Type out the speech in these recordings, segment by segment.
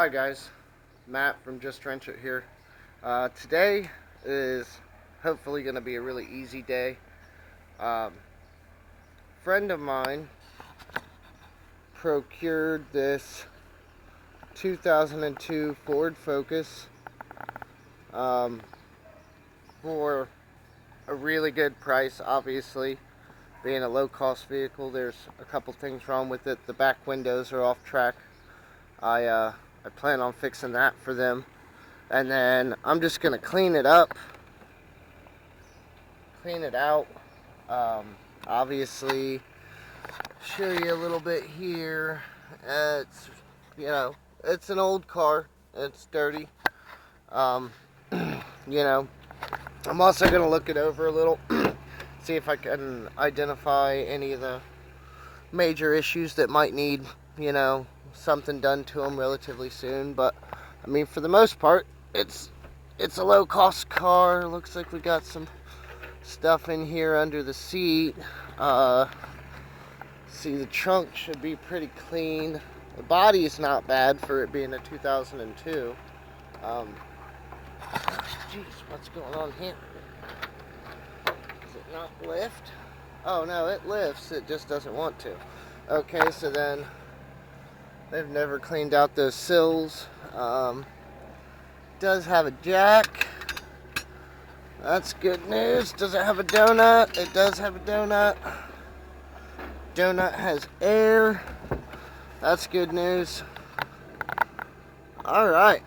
Hi guys, Matt from Just Wrench It here. Today is hopefully going to be a really easy day. Friend of mine procured this 2002 Ford Focus for a really good price. Obviously, being a low-cost vehicle, there's a couple things wrong with it. The back windows are off track. I plan on fixing that for them. And then I'm just going to clean it up, clean it out. Obviously, show you a little bit here. It's, it's an old car. It's dirty. Um, I'm also going to look it over a little, see if I can identify any of the major issues that might need, something done to them relatively soon. But, I mean, for the most part, it's a low-cost car. Looks like we got some stuff in here under the seat. See, the trunk should be pretty clean. The body is not bad for it being a 2002. Jeez, what's going on here? Does it not lift? Oh no, it lifts. It just doesn't want to. Okay, so then they've never cleaned out those sills. Does have a jack. That's good news. Does it have a donut? It does have a donut. Donut has air. That's good news. Alright.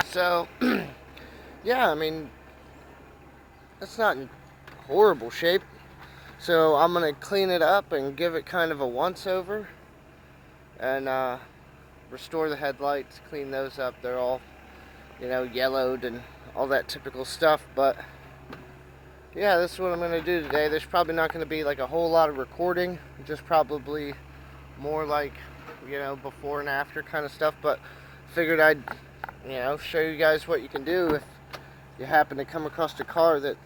So, yeah, I mean, it's not in horrible shape. So I'm going to clean it up and give it kind of a once-over. And restore the headlights, clean those up. They're all, yellowed and all that typical stuff. But yeah, this is what I'm going to do today. There's probably not going to be like a whole lot of recording, just probably more like, before and after kind of stuff. But figured I'd, show you guys what you can do if you happen to come across a car that,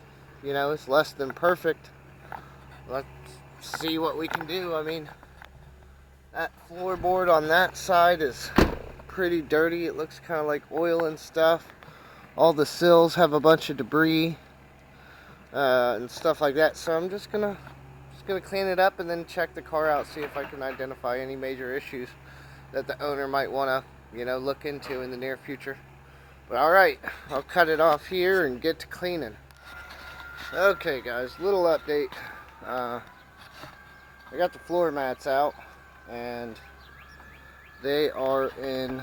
is less than perfect. Let's see what we can do. I mean, that floorboard on that side is pretty dirty. It looks kind of like oil and stuff. All the sills have a bunch of debris and stuff like that. So I'm just gonna clean it up and then check the car out, see if I can identify any major issues that the owner might want to, look into in the near future. But alright, I'll cut it off here and get to cleaning. Okay guys, little update. I got the floor mats out and they are in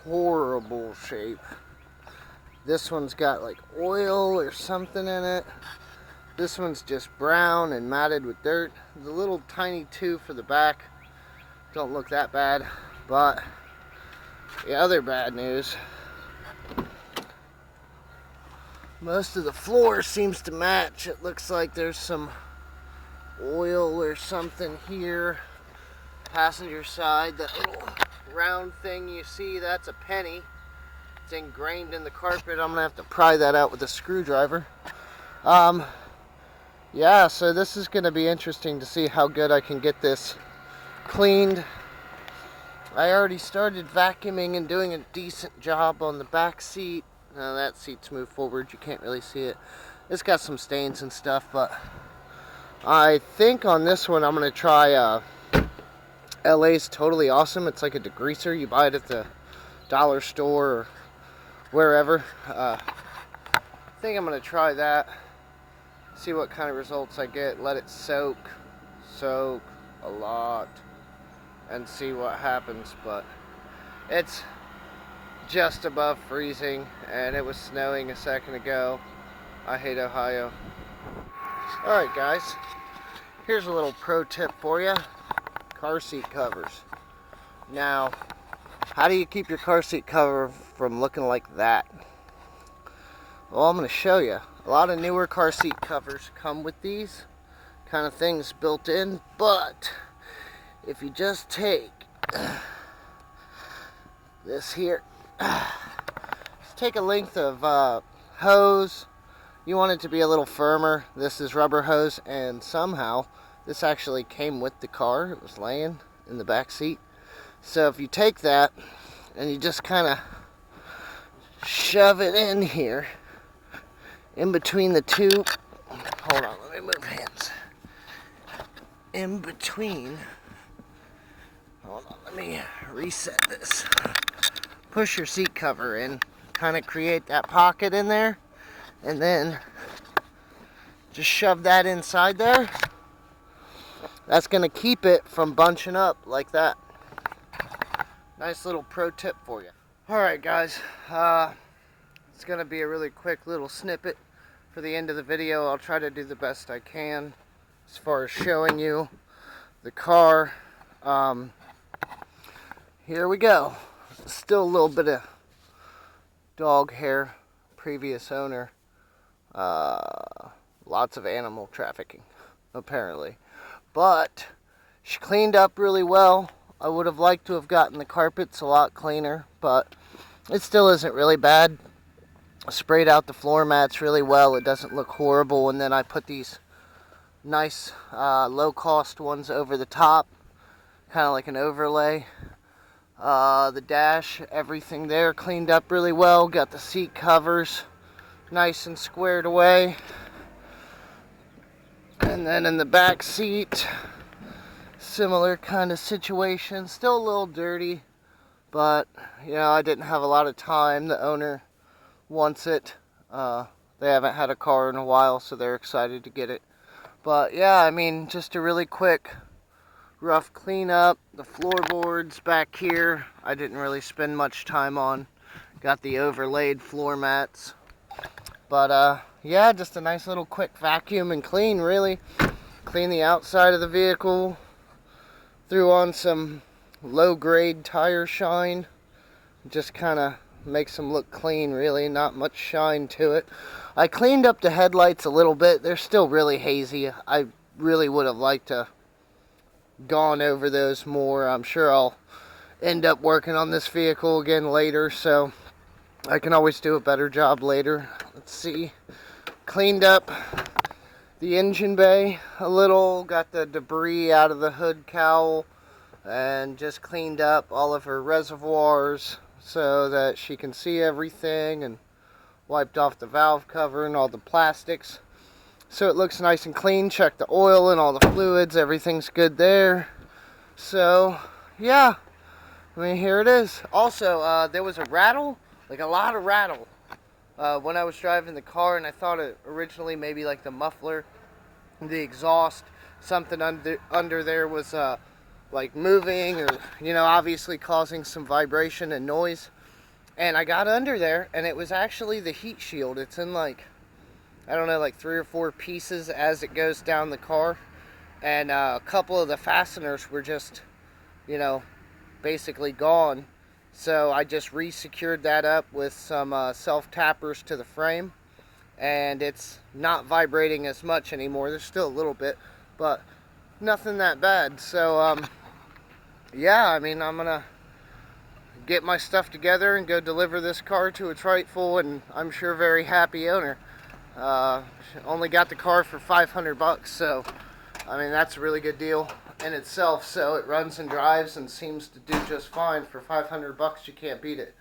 horrible shape. This one's got like oil or something in it. This one's just brown and matted with dirt. The little tiny two for the back don't look that bad, but the other bad news, most of the floor seems to match. It looks like there's some oil or something here. Passenger side, that little round thing you see, that's a penny. It's ingrained in the carpet. I'm gonna have to pry that out with a screwdriver. Yeah, so this is gonna be interesting to see how good I can get this cleaned. I already started vacuuming and doing a decent job on the back seat. Now that seat's moved forward, you can't really see it. It's got some stains and stuff, but I think on this one I'm gonna try LA's Totally Awesome. It's like a degreaser. You buy it at the dollar store or wherever. I think I'm gonna try that, see what kind of results I get. Let it soak a lot and see what happens. But it's just above freezing and it was snowing a second ago. I hate Ohio. Alright guys, here's a little pro tip for you. Car seat covers. Now, how do you keep your car seat cover from looking like that? Well, I'm going to show you. A lot of newer car seat covers come with these kind of things built in, but if you just take this here, just take a length of hose. You want it to be a little firmer. This is rubber hose, and somehow this actually came with the car. It was laying in the back seat. So if you take that and you just kind of shove it in here, in between the two, hold on, let me move hands. In between, hold on, let me reset this. Push your seat cover in, kind of create that pocket in there, and then just shove that inside there. That's going to keep it from bunching up like that. Nice little pro tip for you. Alright guys, it's going to be a really quick little snippet for the end of the video. I'll try to do the best I can as far as showing you the car. Here we go. Still a little bit of dog hair, previous owner. Lots of animal trafficking, apparently. But she cleaned up really well. I would have liked to have gotten the carpets a lot cleaner, but it still isn't really bad. I sprayed out the floor mats really well. It doesn't look horrible. And then I put these nice low-cost ones over the top, kind of like an overlay. The dash, everything there cleaned up really well. Got the seat covers nice and squared away. And then in the back seat, similar kind of situation. Still a little dirty, but you know, I didn't have a lot of time. The owner wants it. They haven't had a car in a while, so they're excited to get it. But yeah, I mean, just a really quick rough cleanup. The floorboards back here, I didn't really spend much time on. Got the overlaid floor mats. But yeah, just a nice little quick vacuum and clean, really. Clean the outside of the vehicle. Threw on some low-grade tire shine. Just kind of makes them look clean, really. Not much shine to it. I cleaned up the headlights a little bit. They're still really hazy. I really would have liked to gone over those more. I'm sure I'll end up working on this vehicle again later, so I can always do a better job later. Let's see. Cleaned up the engine bay a little, got the debris out of the hood cowl, and just cleaned up all of her reservoirs so that she can see everything, and wiped off the valve cover and all the plastics so it looks nice and clean. Checked the oil and all the fluids, everything's good there. So yeah, I mean, here it is. Also, there was a rattle, like a lot of rattle, when I was driving the car, and I thought it originally maybe like the muffler, the exhaust, something under there was like moving, or you know, obviously causing some vibration and noise. And I got under there, and it was actually the heat shield. It's in like, I don't know, like 3 or 4 pieces as it goes down the car, and a couple of the fasteners were just, you know, basically gone. So I just re-secured that up with some self-tappers to the frame, and it's not vibrating as much anymore. There's still a little bit, but nothing that bad. So yeah, I mean, I'm gonna get my stuff together and go deliver this car to its rightful and I'm sure very happy owner. Only got the car for 500 bucks, so I mean, that's a really good deal in itself. So it runs and drives and seems to do just fine. For 500 bucks, you can't beat it.